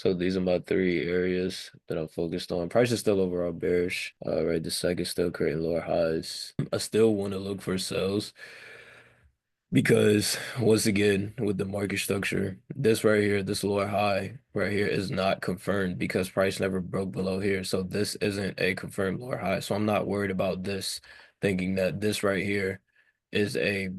So these are my three areas that I'm focused on. Price is still overall bearish. Right, the second still creating lower highs. I still want to look for sells because once again, with the market structure, this right here, this lower high right here is not confirmed because price never broke below here. So this isn't a confirmed lower high. So I'm not worried about this, thinking that this right here is a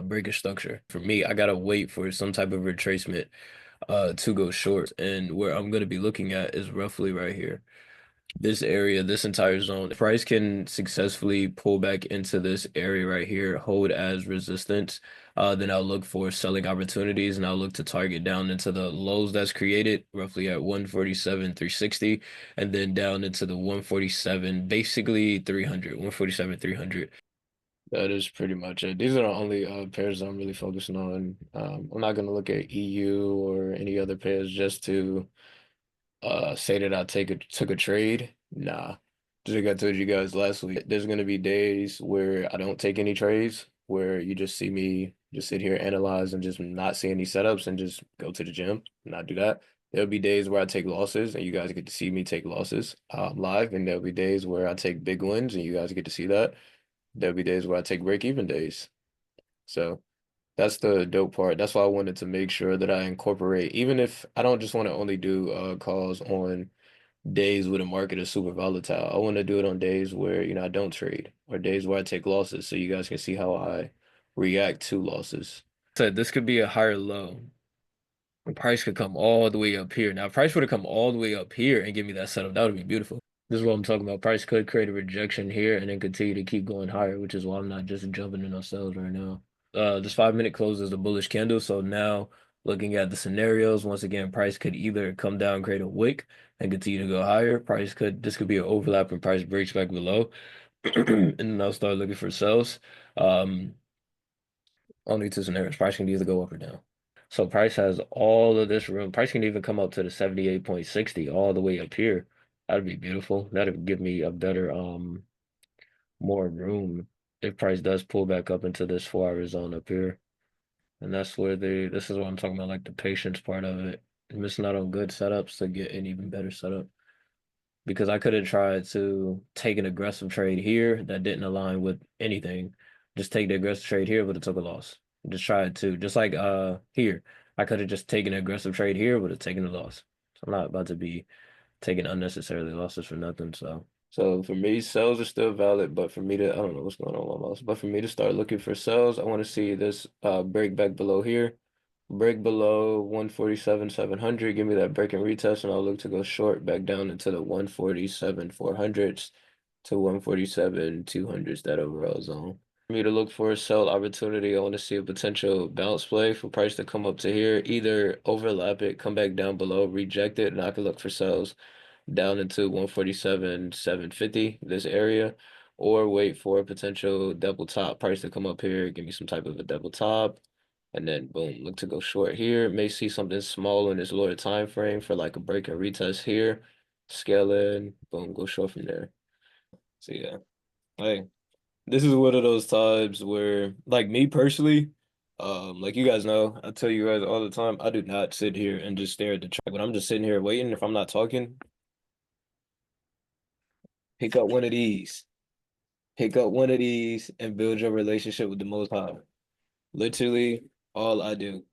breakish structure. For me, I gotta wait for some type of retracement to go short. And where I'm going to be looking at is roughly right here. This area, this entire zone. If price can successfully pull back into this area right here, hold as resistance, then I'll look for selling opportunities and I'll look to target down into the lows that's created, roughly at 147,360, and then down into the 147, basically 300, 147, 300. That is pretty much it. These are the only pairs I'm really focusing on. I'm not going to look at EU or any other pairs just to say that took a trade. Nah. Just like I told you guys last week, there's going to be days where I don't take any trades, where you just see me just sit here, analyze, and just not see any setups and just go to the gym, not do that. There'll be days where I take losses and you guys get to see me take losses live, and there'll be days where I take big wins and you guys get to see that. There'll be days where I take break even days. So that's the dope part. That's why I wanted to make sure that I incorporate, even if I don't just want to only do calls on days where the market is super volatile. I want to do it on days where, I don't trade or days where I take losses so you guys can see how I react to losses. Said this could be a higher low. The price could come all the way up here. Now, if price were to come all the way up here and give me that setup, that would be beautiful. This is what I'm talking about. Price could create a rejection here and then continue to keep going higher, which is why I'm not just jumping in on sales right now. This 5 minute close is a bullish candle. So now looking at the scenarios, once again, price could either come down, create a wick and continue to go higher. This could be an overlap and price breaks back below. And then I'll start looking for sells. Um, Only two scenarios. Price can either go up or down. So price has all of this room. Price can even come up to the 78.60 all the way up here. That'd be beautiful. That'd give me a better more room if price does pull back up into this 4 hour zone up here. And that's where this is what I'm talking about, like the patience part of it. I'm missing out on good setups to get an even better setup. Because I could have tried to take an aggressive trade here that didn't align with anything. Just take the aggressive trade here, but it took a loss. Just tried to, just like here. I could have just taken an aggressive trade here, but it's taken a loss. So I'm not about to be taking unnecessarily losses for nothing. So for me, sells are still valid, but for me to, I don't know what's going on with my mouse, but for me to start looking for sells, I want to see this break back below here. Break below 147,700. Give me that break and retest, and I'll look to go short back down into the 147,400s to 147,200s, that overall zone. For me to look for a sell opportunity, I want to see a potential bounce play for price to come up to here, either overlap it, come back down below, reject it, and I can look for sells down into 147,750, this area, or wait for a potential double top price to come up here, give me some type of a double top. And then boom, look to go short here. May see something small in this lower time frame for like a break and retest here. Scale in, boom, go short from there. So yeah. Hey, this is one of those times where like me personally, like you guys know, I tell you guys all the time, I do not sit here and just stare at the track. When I'm just sitting here waiting, if I'm not talking, pick up one of these. Pick up one of these and build your relationship with the Most High. Literally all I do.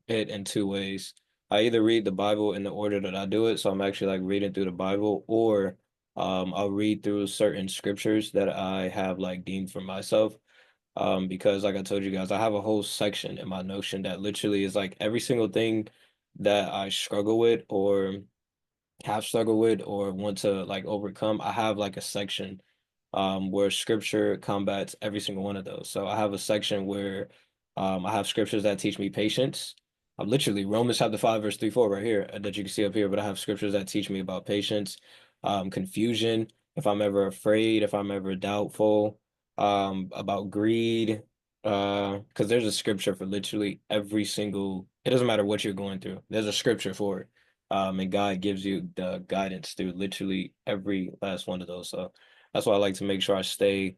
It in two ways. I either read the Bible in the order that I do it, so I'm actually like reading through the Bible, or I'll read through certain scriptures that I have like deemed for myself. Because like I told you guys, I have a whole section in my Notion that literally is like every single thing that I struggle with or have struggled with or want to like overcome. I have like a section where scripture combats every single one of those. So I have a section where I have scriptures that teach me patience. I'm literally Romans chapter 5, verse 3, 4 right here that you can see up here, but I have scriptures that teach me about patience, confusion, if I'm ever afraid, if I'm ever doubtful, about greed. Because there's a scripture for literally every single, it doesn't matter what you're going through. There's a scripture for it. And God gives you the guidance through literally every last one of those. So that's why I like to make sure I stay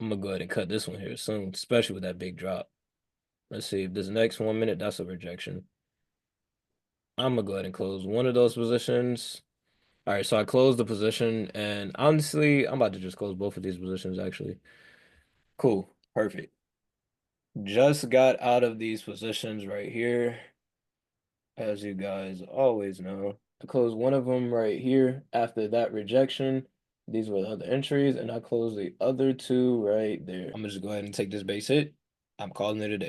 I'm gonna go ahead and cut this one here soon, especially with that big drop. Let's see if this next 1 minute, that's a rejection. I'm gonna go ahead and close one of those positions. All right, so I closed the position, and honestly, I'm about to just close both of these positions actually. Cool, perfect. Just got out of these positions right here, as you guys always know. I closed one of them right here after that rejection. These were the other entries, and I closed the other two right there. I'm gonna just go ahead and take this base hit. I'm calling it a day.